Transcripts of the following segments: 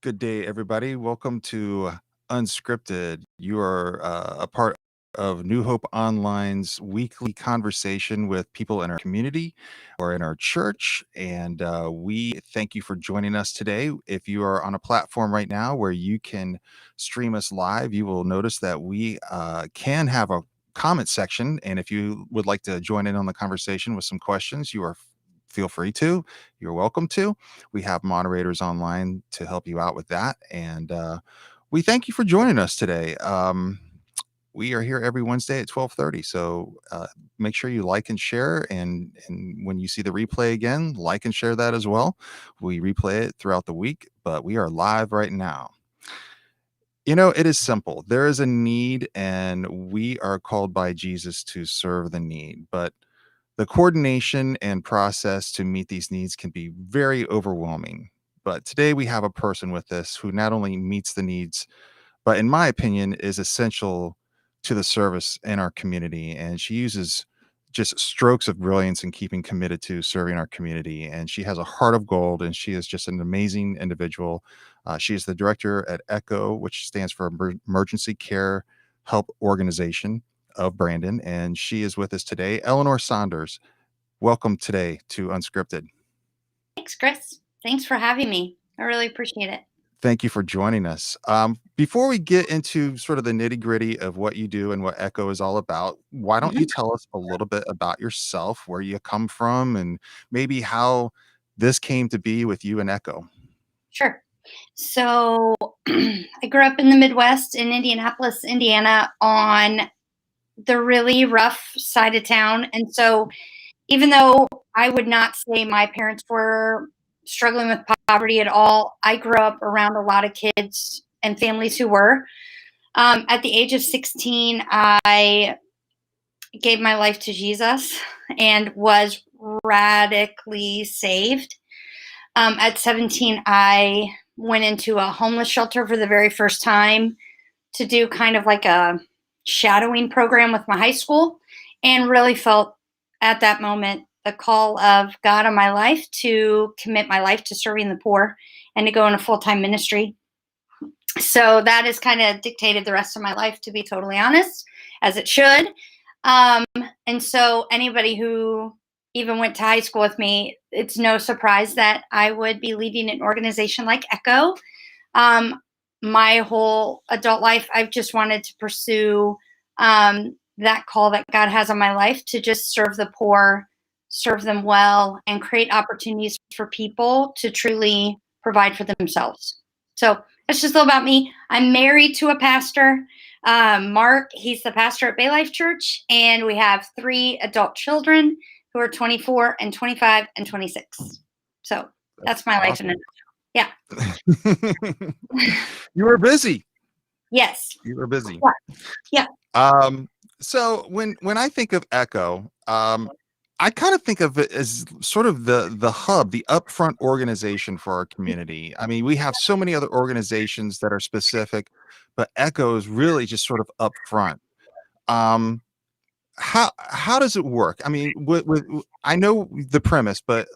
Good day, everybody. Welcome to Unscripted. You are a part of New Hope Online's weekly conversation with people in our community or in our church. And we thank you for joining us today. If you are on a platform right now where you can stream us live, you will notice that we can have a comment section. And if you would like to join in on the conversation with some questions, you are feel free to. You're welcome to. We have moderators online to help you out with that. And we thank you for joining us today. We are here every Wednesday at 12:30. So make sure you like and share. And when you see the replay again, like and share that as well. We replay it throughout the week, but we are live right now. You know, it is simple. There is a need, and we are called by Jesus to serve the need. But the coordination and process to meet these needs can be very overwhelming. But today we have a person with us who not only meets the needs, but in my opinion, is essential to the service in our community. And she uses just strokes of brilliance in keeping committed to serving our community. And she has a heart of gold, and she is just an amazing individual. She is the director at ECHO, which stands for Emergency Care Help Organization of Brandon. And she is with us today. Eleanor Saunders, welcome today to Unscripted. Thanks, Chris. Thanks for having me. I really appreciate it. Thank you for joining us. Before we get into sort of the nitty gritty of what you do and what ECHO is all about, why don't you tell us a little bit about yourself, where you come from, and maybe how this came to be with you and ECHO? Sure. So I grew up in the Midwest in Indianapolis, Indiana, on the really rough side of town. And so even though I would not say my parents were struggling with poverty at all, I grew up around a lot of kids and families who were. At the age of 16, I gave my life to Jesus and was radically saved. At 17, I went into a homeless shelter for the very first time to do kind of like a shadowing program with my high school, and really felt at that moment the call of God on my life to commit my life to serving the poor and to go in a full-time ministry. So that has kind of dictated the rest of my life, to be totally honest, as it should. And so anybody who even went to high school with me, it's no surprise that I would be leading an organization like ECHO. My whole adult life, I've just wanted to pursue that call that God has on my life to just serve the poor, serve them well, and create opportunities for people to truly provide for themselves. So that's just a little about me. I'm married to a pastor. Mark, he's the pastor at Bay Life Church, and we have 3 adult children who are 24 and 25 and 26. So that's my life in a nutshell. Yeah. You were busy. Yes. You were busy. Yeah. So when I think of ECHO, I kind of think of it as sort of the hub, the upfront organization for our community. I mean, we have so many other organizations that are specific, but ECHO is really just sort of upfront. How does it work? I mean, I know the premise, but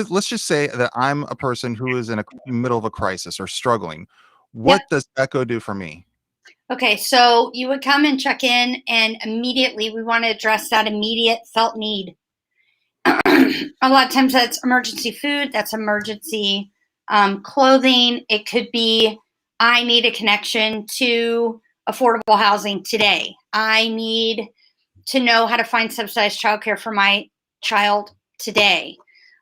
let's just say that I'm a person who is in a middle of a crisis or struggling. What does ECHO do for me? Okay, so you would come and check in, and immediately we want to address that immediate felt need. A lot of times that's emergency food, that's emergency clothing. It could be, I need a connection to affordable housing today. I need to know how to find subsidized childcare for my child today.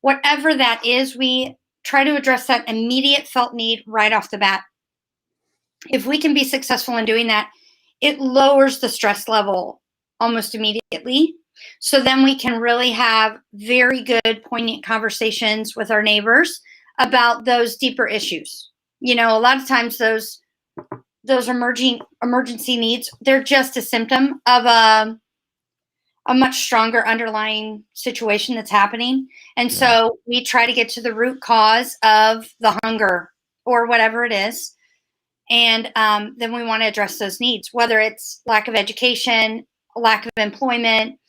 Whatever that is, we try to address that immediate felt need right off the bat. If we can be successful in doing that, it lowers the stress level almost immediately. So then we can really have very good, poignant conversations with our neighbors about those deeper issues. You know, a lot of times those emergency needs, they're just a symptom of a much stronger underlying situation that's happening. And so we try to get to the root cause of the hunger or whatever it is. And then we want to address those needs, whether it's lack of education, lack of employment,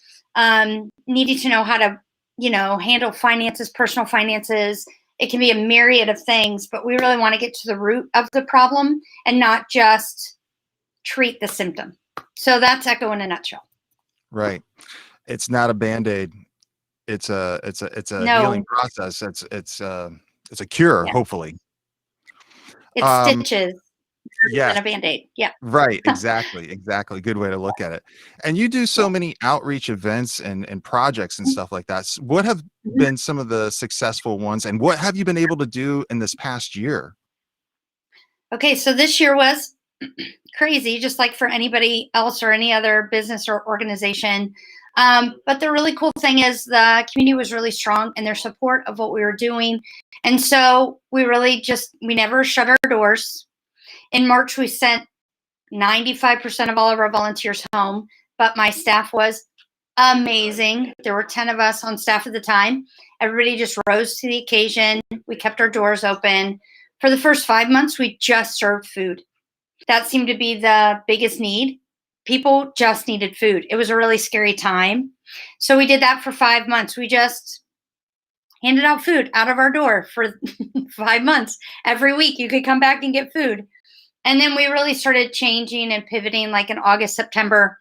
needing to know how to, handle finances, personal finances, It can be a myriad of things, but we really want to get to the root of the problem and not just treat the symptom. So that's Echo in a nutshell. Right. It's not a Band-Aid. It's a No. healing process. It's a cure, Yeah. hopefully. It's stitches Yes. and a Band-Aid. Yeah. Right. Exactly. Good way to look at it. And you do so many outreach events and projects and stuff like that. What have been some of the successful ones, and what have you been able to do in this past year? Okay, so this year was crazy, just like for anybody else or any other business or organization. But the really cool thing is the community was really strong in their support of what we were doing. And so we never shut our doors. In March, we sent 95% of all of our volunteers home, but my staff was amazing. There were 10 of us on staff at the time. Everybody just rose to the occasion. We kept our doors open. For the first 5 months, we just served food. That seemed to be the biggest need. People just needed food. It was a really scary time. So we did that for 5 months. We just handed out food out of our door for 5 months. Every week you could come back and get food. And then we really started changing and pivoting like in August, September,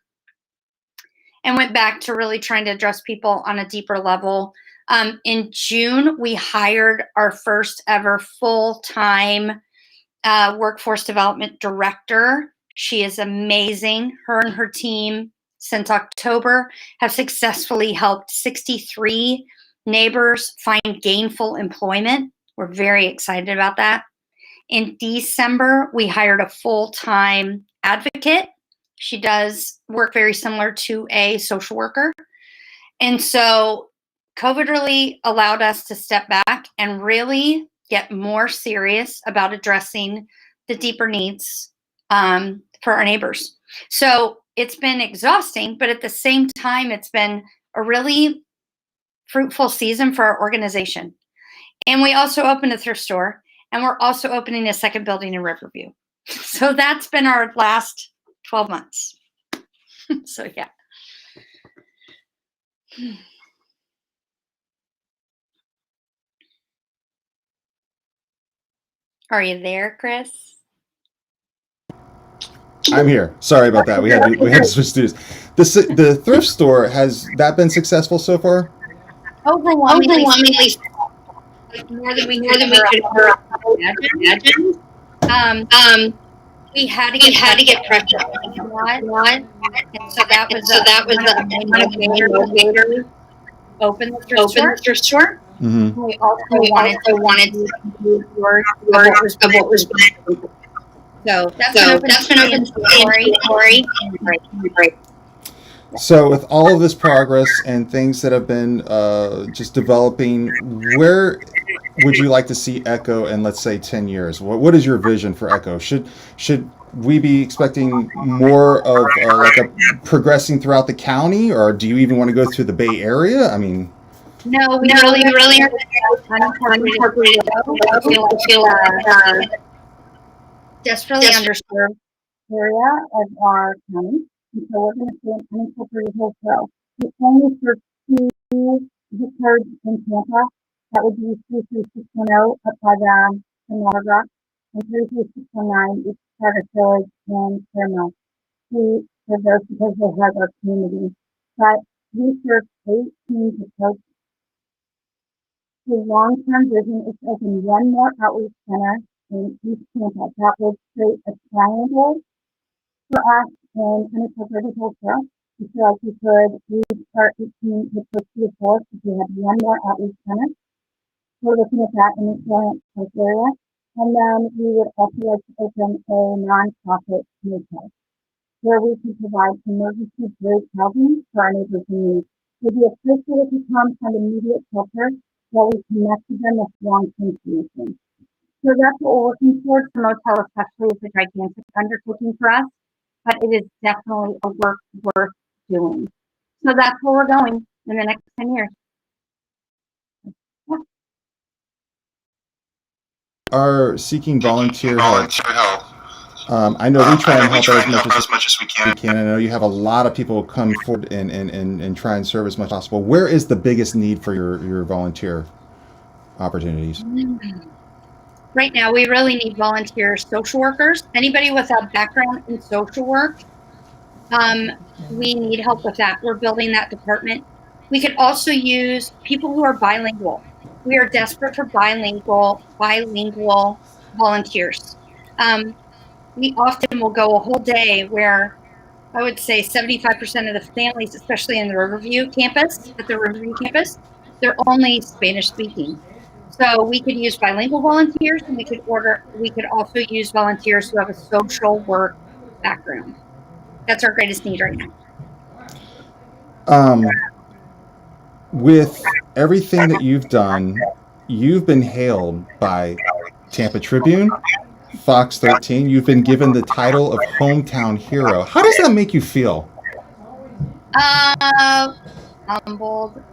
and went back to really trying to address people on a deeper level. In June, we hired our first ever full-time workforce development director. She is amazing. Her and her team since October have successfully helped 63 neighbors find gainful employment. We're very excited about that. In December, we hired a full-time advocate. She does work very similar to a social worker. And so COVID really allowed us to step back and really get more serious about addressing the deeper needs for our neighbors. So it's been exhausting, but at the same time, it's been a really fruitful season for our organization. And we also opened a thrift store, and we're also opening a second building in Riverview. So that's been our last 12 months. So yeah. Are you there, Chris? I'm here. Sorry about that. We had to switch studios. The thrift store, has that been successful so far? Overwhelmingly, more than we could ever imagine. We had to get pressure on lot, and so that was a main motivator. Open the thrift store. Mm-hmm. We also wanted to do work of what was going. So that's been open story. Great. So with all of this progress and things that have been just developing, where would you like to see Echo in, let's say, 10 years? What is your vision for Echo? Should we be expecting more of like a progressing throughout the county, or do you even want to go through the Bay Area? I mean, no, we really are unincorporated. I feel desperately underserved area of our county. And so we're going to see an unincorporated wholesale. We only serve 2 zip codes in Tampa. That would be 33610 up by the Water Rock, and 33619 is Travis Village and Claremont. We serve those because they have our community. But we serve 18 zip codes. The long-term vision is to open one more outreach center in East Tampa. That would create a triangle for us in unincorporated wholesale. We feel like we could reach our 18 zip codes to the fullest if we had one more outreach center. We're looking at that in the Florence area. And then we would also like to open a nonprofit motel where we can provide emergency bridge housing for our neighbors in need. It would be a place where they could come find immediate shelter while we connected them with long-term solutions. So that's what we're working towards. The motel especially is a gigantic undertaking for us, but it is definitely a work worth doing. So that's where we're going in the next 10 years. are seeking volunteer help. I know we try and help out as much as we can. I know you have a lot of people come forward and try and serve as much as possible. Where is the biggest need for your volunteer opportunities? Right now, we really need volunteer social workers. Anybody with a background in social work, we need help with that. We're building that department. We could also use people who are bilingual. We are desperate for bilingual volunteers. We often will go a whole day where I would say 75% of the families, especially in the Riverview campus, they're only Spanish speaking. So we could use bilingual volunteers, and we could also use volunteers who have a social work background. That's our greatest need right now. With everything that you've done, you've been hailed by Tampa Tribune, Fox 13. You've been given the title of hometown hero. How does that make you feel? Humbled.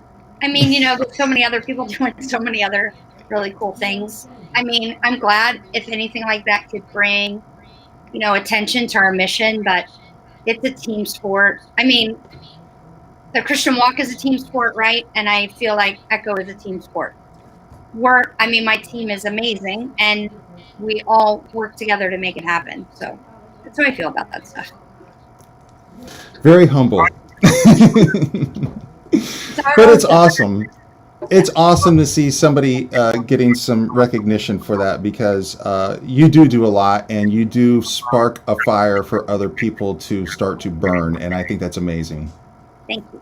I mean, there's so many other people doing so many other really cool things. I mean, I'm glad if anything like that could bring, attention to our mission, but it's a team sport. I mean, the Christian walk is a team sport, right? And I feel like Echo is a team sport. My team is amazing, and we all work together to make it happen. So that's how I feel about that stuff. Very humble. But it's awesome. It's awesome to see somebody getting some recognition for that, because you do a lot, and you do spark a fire for other people to start to burn, and I think that's amazing. Thank you.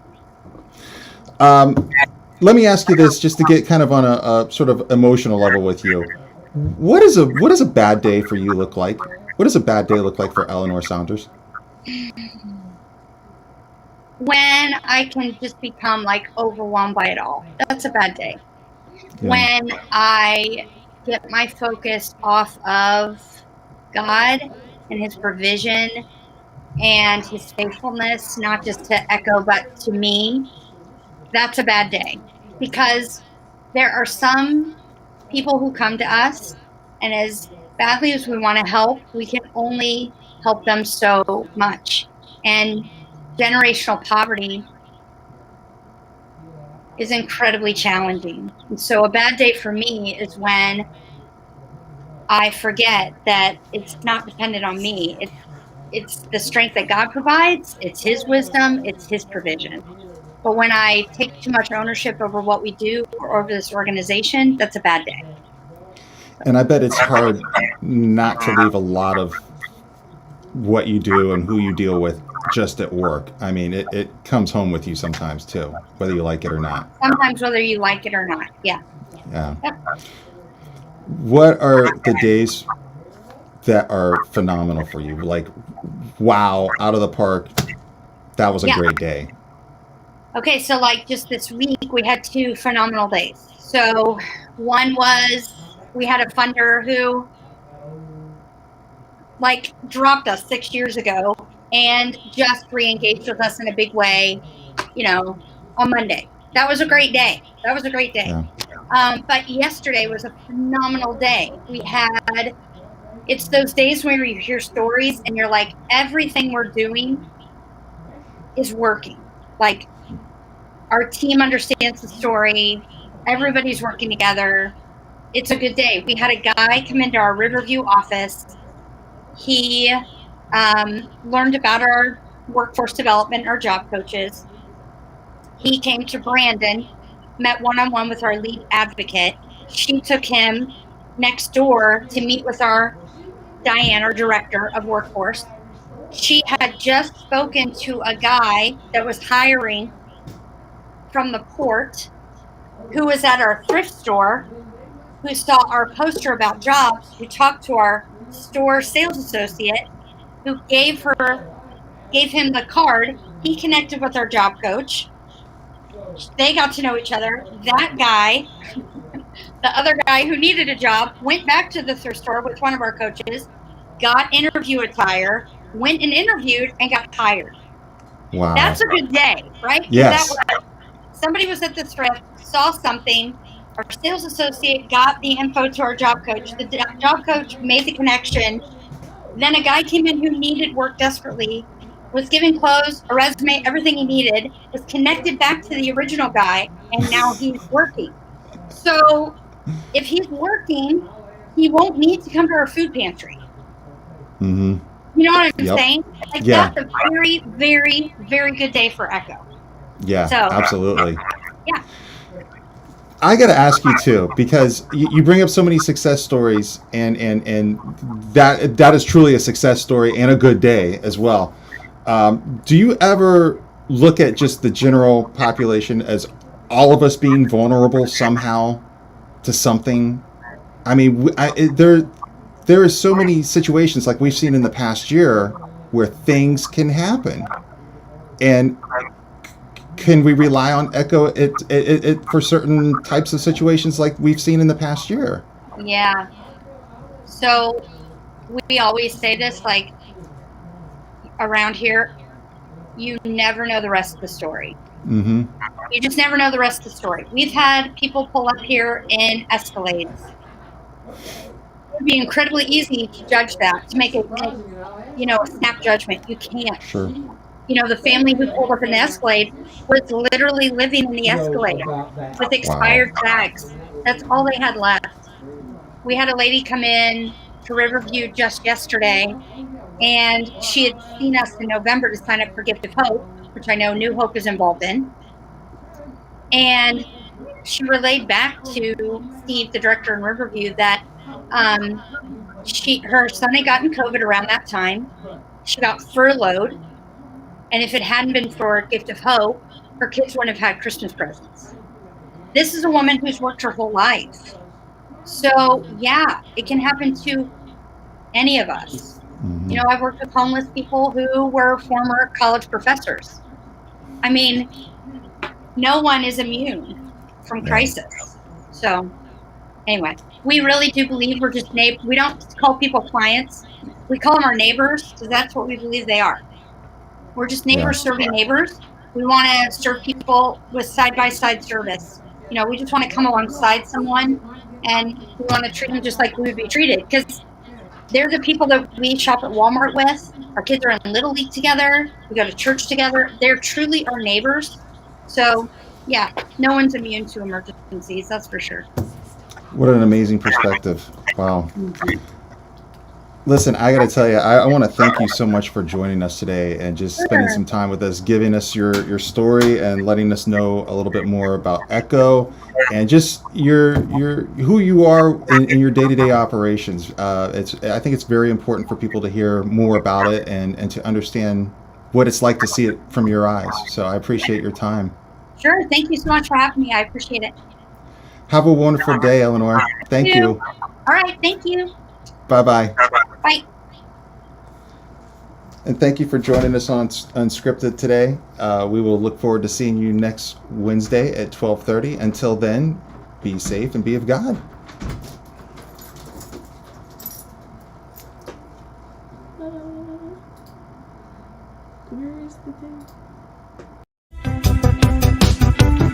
Let me ask you this, just to get kind of on a sort of emotional level with you. What does a bad day for you look like? What does a bad day look like for Eleanor Saunders? When I can just become like overwhelmed by it all. That's a bad day. Yeah. When I get my focus off of God and his provision and his faithfulness, not just to Echo, but to me, that's a bad day. Because there are some people who come to us, and as badly as we want to help, we can only help them so much. And generational poverty is incredibly challenging. And so a bad day for me is when I forget that it's not dependent on me. It's the strength that God provides. It's his wisdom. It's his provision. But when I take too much ownership over what we do or over this organization, that's a bad day. And I bet it's hard not to leave a lot of what you do and who you deal with just at work. I mean, it comes home with you sometimes too, whether you like it or not. Sometimes whether you like it or not, yeah. Yeah. Yep. What are the days that are phenomenal for you? Like, wow, out of the park, that was a great day. Okay, so like just this week, we had 2 phenomenal days. So one was we had a funder who like dropped us 6 years ago and just re-engaged with us in a big way, on Monday. That was a great day. Yeah. But yesterday was a phenomenal day. It's those days where you hear stories and you're like, everything we're doing is working. Like, our team understands the story. Everybody's working together. It's a good day. We had a guy come into our Riverview office. He learned about our workforce development, our job coaches. He came to Brandon, met one-on-one with our lead advocate. She took him next door to meet with our Diane, our director of workforce. She had just spoken to a guy that was hiring from the port, who was at our thrift store, who saw our poster about jobs, who talked to our store sales associate, who gave him the card. He connected with our job coach. They got to know each other. That guy, the other guy who needed a job, went back to the thrift store with one of our coaches, got interview attire, went and interviewed, and got hired. Wow. That's a good day, right? Yes. Somebody was at the thrift, saw something. Our sales associate got the info to our job coach. The job coach made the connection. Then a guy came in who needed work desperately, was given clothes, a resume, everything he needed, was connected back to the original guy, and now he's working. So If he's working, he won't need to come to our food pantry. Mm-hmm. You know what I'm Yep. saying? Like Yeah. that's a very, very, very good day for Echo. Yeah, So absolutely. yeah. I got to ask you too, because you bring up so many success stories, and that is truly a success story and a good day as well. Do you ever look at just the general population as all of us being vulnerable somehow to something? I mean, there is so many situations like we've seen in the past year where things can happen, and can we rely on Echo it for certain types of situations like we've seen in the past year? Yeah. So we always say this, like around here, you never know the rest of the story. Mm-hmm. You just never know the rest of the story. We've had people pull up here in Escalades. It would be incredibly easy to judge that, to make a snap judgment. You can't. Sure. The family who pulled up in the Escalade was literally living in the Escalade with Wow. expired tags. That's all they had left. We had a lady come in to Riverview just yesterday, and she had seen us in November to sign up for Gift of Hope, which I know New Hope is involved in. And she relayed back to Steve, the director in Riverview, that her son had gotten COVID around that time. She got furloughed, and if it hadn't been for Gift of Hope, her kids wouldn't have had Christmas presents. This is a woman who's worked her whole life. So yeah, it can happen to any of us. Mm-hmm. I've worked with homeless people who were former college professors. I mean, no one is immune from Yeah. crisis. So anyway, we really do believe we're just we don't call people clients. We call them our neighbors because that's what we believe they are. We're just Yeah. neighbors serving neighbors. We want to serve people with side-by-side service. We just want to come alongside someone, and we want to treat them just like we would be treated, because they're the people that we shop at Walmart with. Our kids are in Little League together. We go to church together. They're truly our neighbors. So yeah, no one's immune to emergencies, that's for sure. What an amazing perspective. Wow. Listen, I got to tell you, I want to thank you so much for joining us today and just spending Sure. some time with us, giving us your story and letting us know a little bit more about Echo and just your who you are in your day-to-day operations. I think it's very important for people to hear more about it and to understand what it's like to see it from your eyes. So I appreciate your time. Sure. Thank you so much for having me. I appreciate it. Have a wonderful day, Eleanor. Thank You too. you. All right. Thank you. Bye bye. Bye. And thank you for joining us on Unscripted today. We will look forward to seeing you next Wednesday at 12:30. Until then, be safe and be of God. Where is the thing?